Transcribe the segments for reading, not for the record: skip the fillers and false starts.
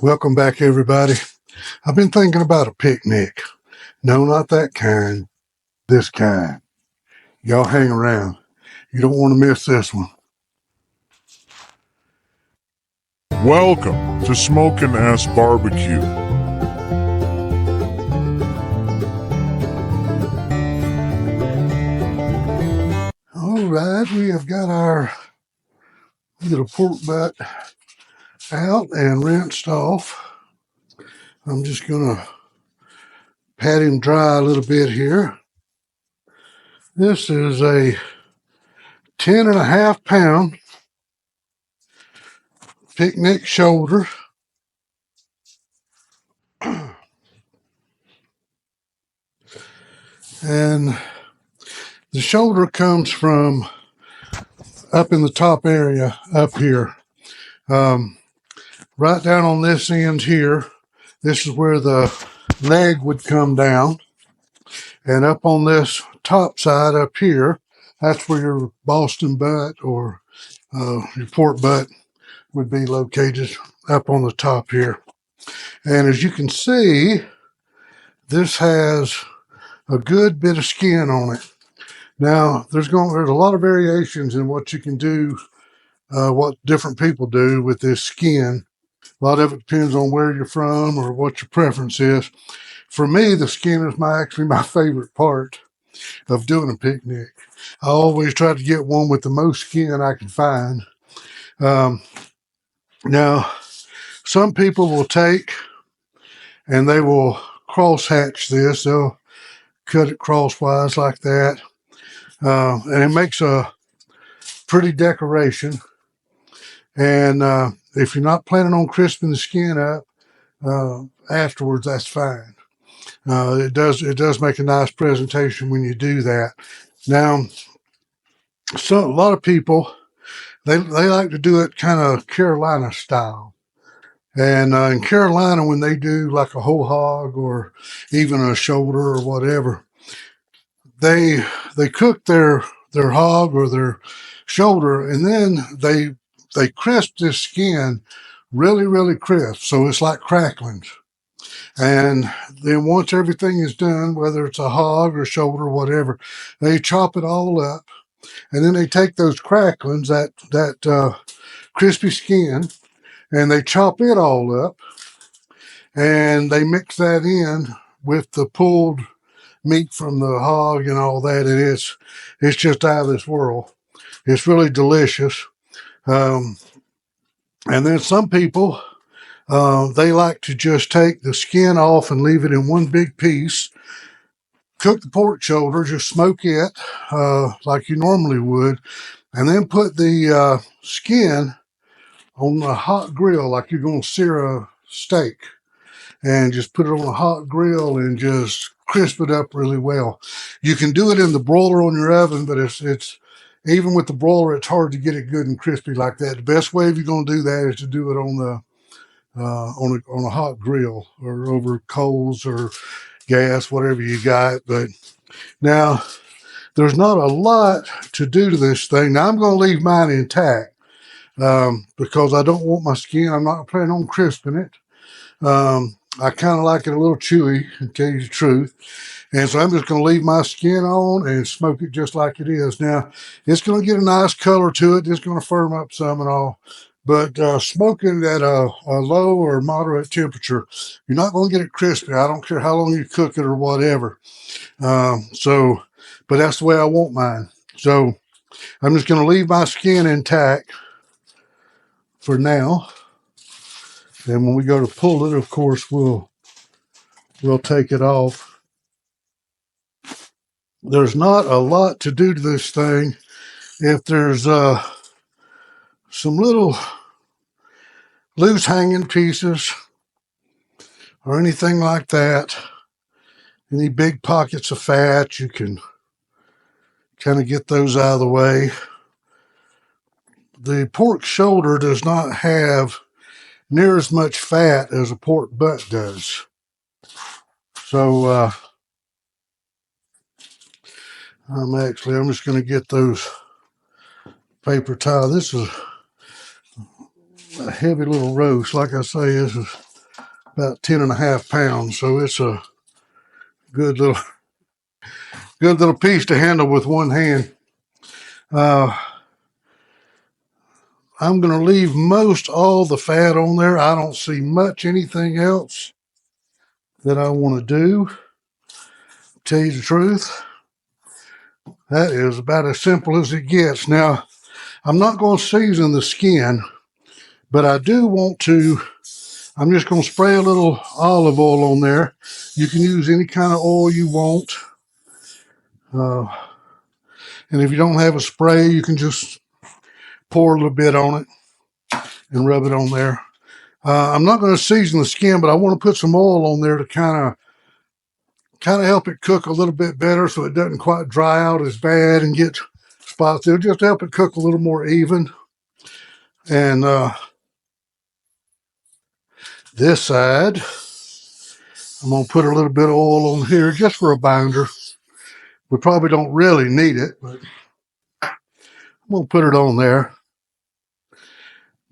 Welcome back, everybody. I've been thinking about a picnic. No, not that kind. This kind. Y'all hang around. You don't want to miss this one. Welcome to Smokin' Ass Barbecue. All right, we have got our little pork butt out and rinsed off. I'm just going to pat him dry a little bit here. This is a 10.5 pound picnic shoulder. And the shoulder comes from up in the top area up here. Right down on this end here, this is where the leg would come down. And up on this top side up here, that's where your Boston butt or your pork butt would be located, up on the top here. And as you can see, this has a good bit of skin on it. Now, there's a lot of variations in what you can do, what different people do with this skin. A lot of it depends on where you're from or what your preference is. For me, the skin is actually my favorite part of doing a picnic. I always try to get one with the most skin I can find. Now, some people will take and they will cross-hatch this. They'll cut it crosswise like that. And it makes a pretty decoration. And if you're not planning on crisping the skin up afterwards, that's fine. It does make a nice presentation when you do that. Now, a lot of people, they like to do it kind of Carolina style. And in Carolina, when they do like a whole hog or even a shoulder or whatever, they cook their hog or their shoulder, and then they crisp this skin really, really crisp. So it's like cracklings. And then once everything is done, whether it's a hog or shoulder or whatever, they chop it all up. And then they take those cracklings, that crispy skin, and they chop it all up. And they mix that in with the pulled meat from the hog and all that. And it's just out of this world. It's really delicious. And then some people, they like to just take the skin off and leave it in one big piece. Cook the pork shoulder, just smoke it like you normally would, and then put the skin on a hot grill like you're going to sear a steak, and just put it on a hot grill and just crisp it up really well. You can do it in the broiler on your oven, but it's even with the broiler, it's hard to get it good and crispy like that. The best way if you're going to do that is to do it on a hot grill or over coals or gas, whatever you got. But now there's not a lot to do to this thing. Now I'm going to leave mine intact because I don't want my skin. I'm not planning on crisping it. I kind of like it a little chewy, to tell you the truth. And so I'm just going to leave my skin on and smoke it just like it is. Now, it's going to get a nice color to it. It's going to firm up some and all. But smoking at a low or moderate temperature, you're not going to get it crispy. I don't care how long you cook it or whatever. But that's the way I want mine. So I'm just going to leave my skin intact for now. And when we go to pull it, of course, we'll take it off. There's not a lot to do to this thing. If there's some little loose hanging pieces or anything like that, any big pockets of fat, you can kind of get those out of the way. The pork shoulder does not have near as much fat as a pork butt does. So I'm just going to get those paper towels. This is a heavy little roast. Like I say, this is about 10.5 pounds. So it's a good little piece to handle with one hand. I'm going to leave most all the fat on there. I don't see much anything else that I want to do. Tell you the truth, that is about as simple as it gets. Now, I'm not going to season the skin, but I do want to. I'm just going to spray a little olive oil on there. You can use any kind of oil you want. And if you don't have a spray, you can just pour a little bit on it and rub it on there. I'm not going to season the skin, but I want to put some oil on there to kind of help it cook a little bit better so it doesn't quite dry out as bad and get spots. It'll just help it cook a little more even. And this side, I'm going to put a little bit of oil on here just for a binder. We probably don't really need it, but I'm going to put it on there.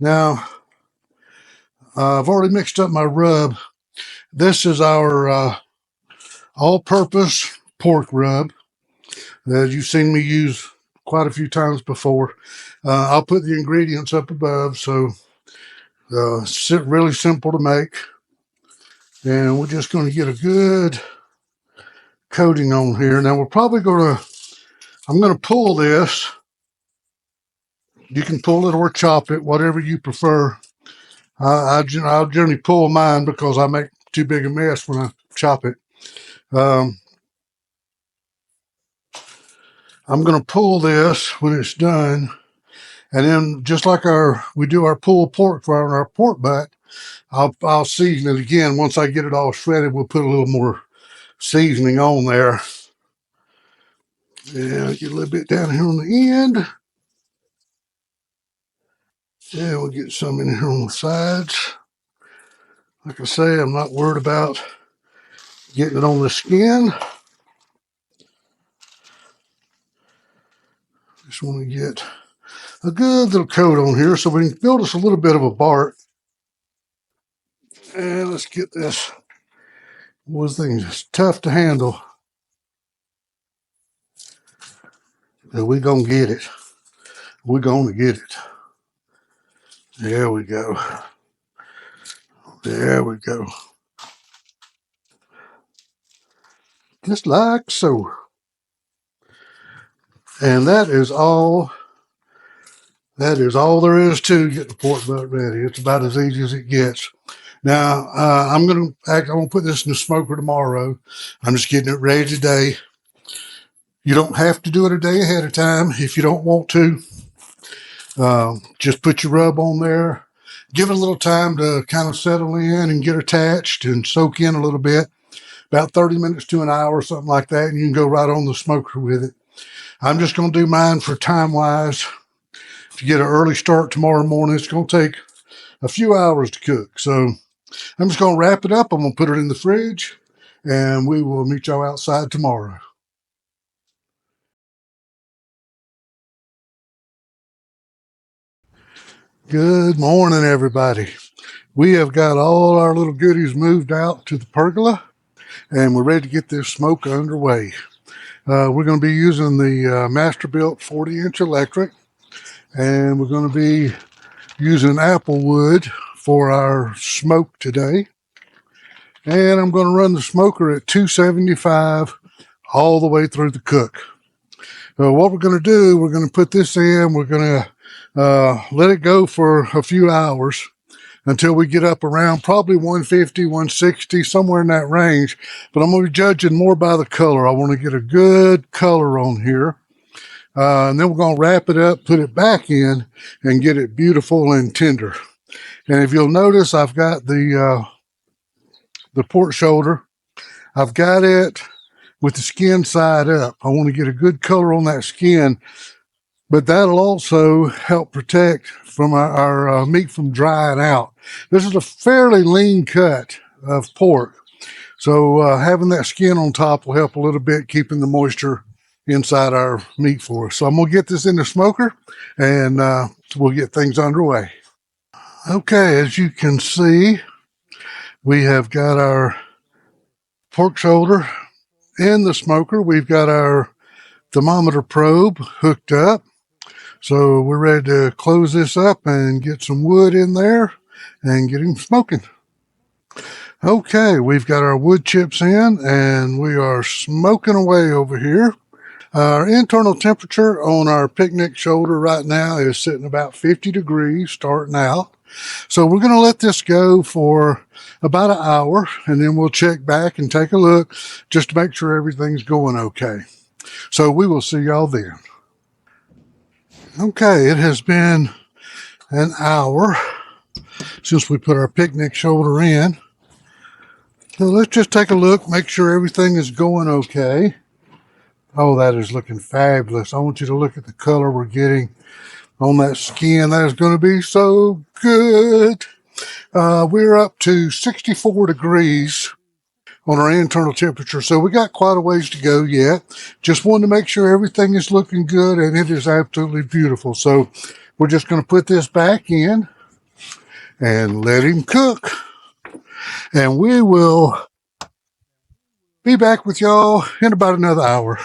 Now, I've already mixed up my rub. This is our all-purpose pork rub that you've seen me use quite a few times before. I'll put the ingredients up above, so it's really simple to make. And we're just going to get a good coating on here. Now, I'm going to pull this. You can pull it or chop it, whatever you prefer. I'll generally pull mine because I make too big a mess when I chop it. I'm going to pull this when it's done. And then just like we do our pulled pork for our pork butt, I'll season it again. Once I get it all shredded, we'll put a little more seasoning on there. Yeah, get a little bit down here on the end. Yeah, we'll get some in here on the sides. Like I say, I'm not worried about getting it on the skin. Just want to get a good little coat on here so we can build us a little bit of a bark. And let's get this. One thing is tough to handle. But we're going to get it. We're going to get it. There we go. There we go. Just like so. And that is all there is to get the pork butt ready. It's about as easy as it gets. Now, I'm going to put this in the smoker tomorrow. I'm just getting it ready today. You don't have to do it a day ahead of time if you don't want to. Just put your rub on there. Give it a little time to kind of settle in and get attached and soak in a little bit. About 30 minutes to an hour, something like that, and you can go right on the smoker with it. I'm just going to do mine for time-wise. To get an early start tomorrow morning, it's going to take a few hours to cook. So I'm just going to wrap it up. I'm going to put it in the fridge, and we will meet y'all outside tomorrow. Good morning, everybody. We have got all our little goodies moved out to the pergola, and we're ready to get this smoke underway. We're going to be using the Masterbuilt 40-inch electric, and we're going to be using apple wood for our smoke today. And I'm going to run the smoker at 275 all the way through the cook. So what we're going to do, we're going to put this in, we're going to let it go for a few hours until we get up around probably 150, 160, somewhere in that range. But I'm going to be judging more by the color. I want to get a good color on here. And then we're going to wrap it up, put it back in, and get it beautiful and tender. And if you'll notice, I've got the pork shoulder. I've got it with the skin side up. I want to get a good color on that skin, but that'll also help protect from our meat from drying out. This is a fairly lean cut of pork, so having that skin on top will help a little bit, keeping the moisture inside our meat for us. So I'm going to get this in the smoker, and we'll get things underway. Okay, as you can see, We have got our pork shoulder in the smoker. We've got our thermometer probe hooked up. So we're ready to close this up and get some wood in there and get him smoking. Okay, we've got our wood chips in and we are smoking away over here. Our internal temperature on our picnic shoulder right now is sitting about 50 degrees starting out. So we're going to let this go for about an hour and then we'll check back and take a look just to make sure everything's going okay. So we will see y'all then. Okay, it has been an hour since we put our picnic shoulder in. So let's just take a look, make sure everything is going okay. Oh, that is looking fabulous. I want you to look at the color we're getting on that skin. That is going to be so good. We're up to 64 degrees on our internal temperature, so we got quite a ways to go yet. Just wanted to make sure everything is looking good, and it is absolutely beautiful. So we're just going to put this back in and let him cook. And we will be back with y'all in about another hour.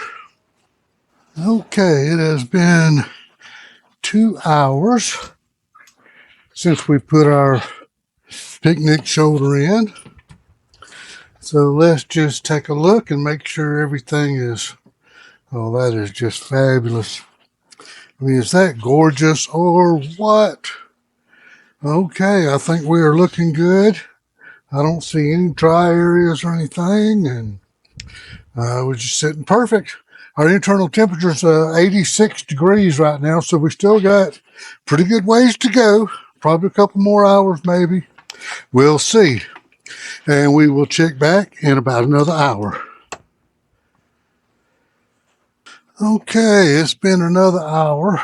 Okay, it has been 2 hours since we put our picnic shoulder in. So let's just take a look and make sure everything is, oh, that is just fabulous. I mean, is that gorgeous or what? Okay, I think we are looking good. I don't see any dry areas or anything, and we're just sitting perfect. Our internal temperature is 86 degrees right now, so we still got pretty good ways to go. Probably a couple more hours, maybe. We'll see. And we will check back in about another hour. Okay, it's been another hour.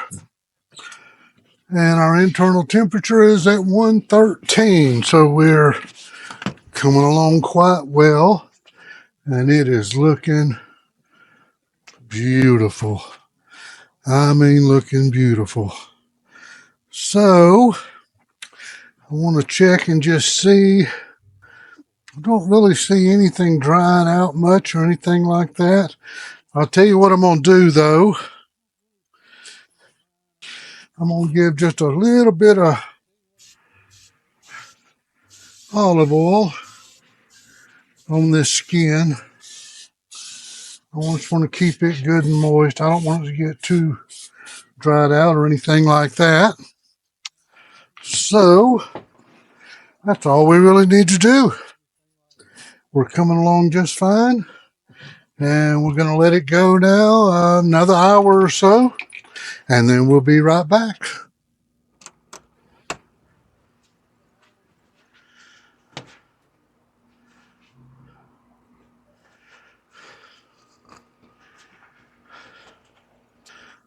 And our internal temperature is at 113, so we're coming along quite well. And it is looking beautiful. I mean, looking beautiful. So, I want to check and just see. I don't really see anything drying out much or anything like that. I'll tell you what I'm going to do, though. I'm going to give just a little bit of olive oil on this skin. I just want to keep it good and moist. I don't want it to get too dried out or anything like that. So, that's all we really need to do. We're coming along just fine. And we're going to let it go now another hour or so. And then we'll be right back.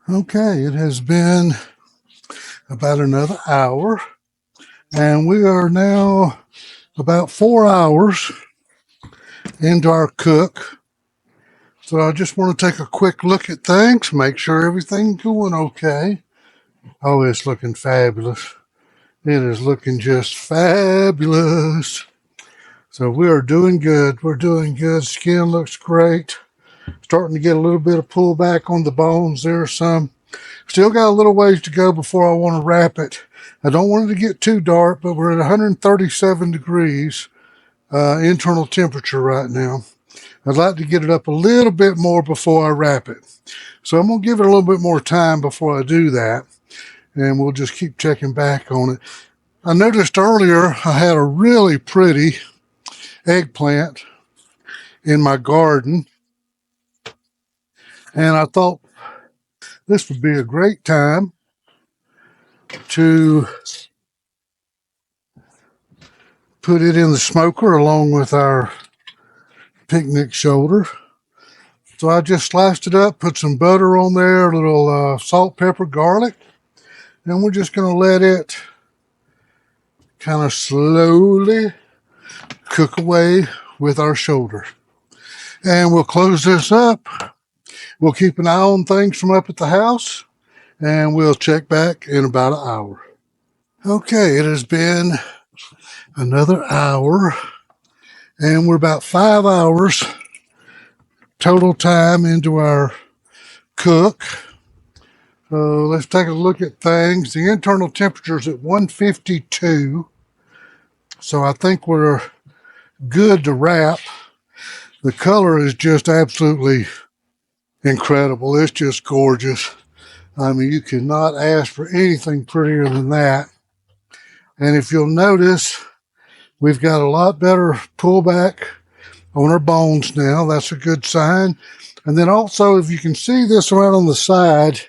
Okay, it has been about another hour. And we are now about 4 hours into our cook. So I just want to take a quick look at things, make sure everything's going okay. Oh, it's looking fabulous. It is looking just fabulous. So we are doing good. We're doing good. Skin looks great. Starting to get a little bit of pullback on the bones. There's some. Still got a little ways to go before I want to wrap it. I don't want it to get too dark, but we're at 137 degrees internal temperature right now. I'd like to get it up a little bit more before I wrap it. So I'm going to give it a little bit more time before I do that. And we'll just keep checking back on it. I noticed earlier I had a really pretty eggplant in my garden. And I thought this would be a great time to put it in the smoker along with our picnic shoulder. So I just sliced it up, put some butter on there, a little salt, pepper, garlic. And we're just going to let it kind of slowly cook away with our shoulder. And we'll close this up. We'll keep an eye on things from up at the house. And we'll check back in about an hour. Okay, it has been another hour. And we're about 5 hours total time into our cook. So let's take a look at things. The internal temperature is at 152. So I think we're good to wrap. The color is just absolutely incredible. It's just gorgeous. I mean, you cannot ask for anything prettier than that. And if you'll notice, we've got a lot better pullback on our bones now. That's a good sign. And then also, if you can see this around on the side,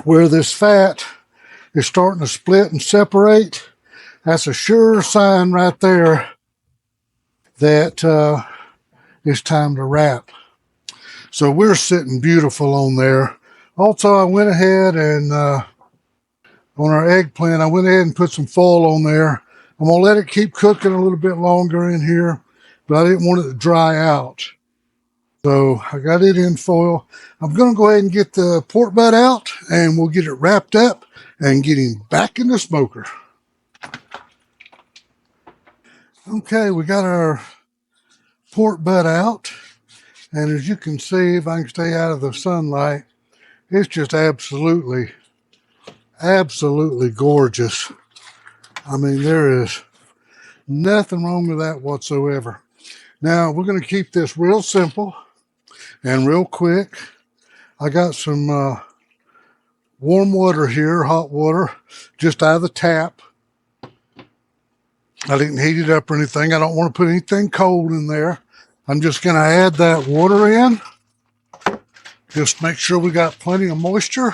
where this fat is starting to split and separate, that's a sure sign right there that it's time to wrap. So we're sitting beautiful on there. Also, I went ahead and on our eggplant, I went ahead and put some foil on there. I'm going to let it keep cooking a little bit longer in here, but I didn't want it to dry out. So I got it in foil. I'm going to go ahead and get the pork butt out, and we'll get it wrapped up and get him back in the smoker. Okay, we got our pork butt out. And as you can see, if I can stay out of the sunlight, it's just absolutely gorgeous. I mean, there is nothing wrong with that whatsoever. Now, we're going to keep this real simple and real quick. I got some warm water here, hot water, just out of the tap. I didn't heat it up or anything. I don't want to put anything cold in there. I'm just going to add that water in. Just make sure we got plenty of moisture.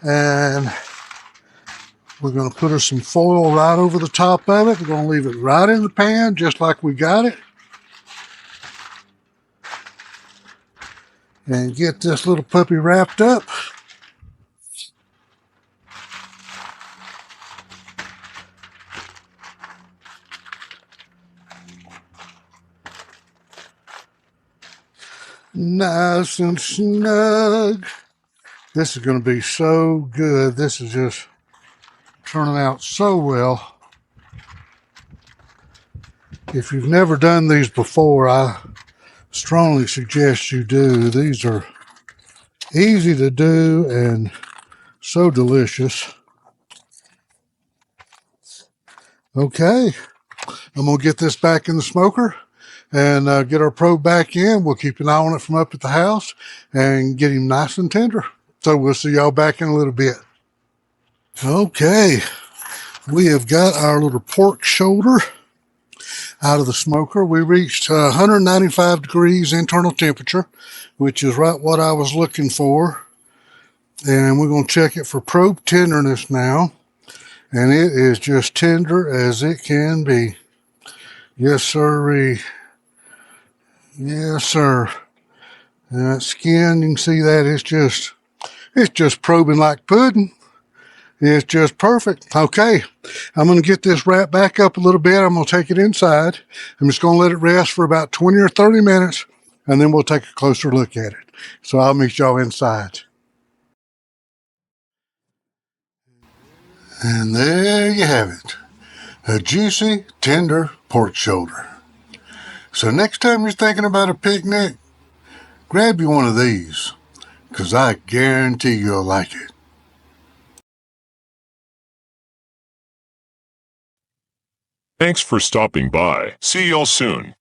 And we're going to put her some foil right over the top of it. We're going to leave it right in the pan, just like we got it. And get this little puppy wrapped up. Nice and snug. This is going to be so good. This is just turning out so well. If you've never done these before, I strongly suggest you do. These are easy to do and so delicious. Okay, I'm going to get this back in the smoker and get our probe back in. We'll keep an eye on it from up at the house and get him nice and tender. So we'll see y'all back in a little bit. Okay, we have got our little pork shoulder out of the smoker. We reached 195 degrees internal temperature, which is right what I was looking for. And we're going to check it for probe tenderness now. And it is just tender as it can be. Yes, sirree. Yes, sir. And that skin, you can see that it's just probing like pudding. It's just perfect. Okay, I'm going to get this wrapped back up a little bit. I'm going to take it inside. I'm just going to let it rest for about 20 or 30 minutes, and then we'll take a closer look at it. So I'll meet y'all inside. And there you have it. A juicy, tender pork shoulder. So next time you're thinking about a picnic, grab you one of these, because I guarantee you'll like it. Thanks for stopping by. See y'all soon.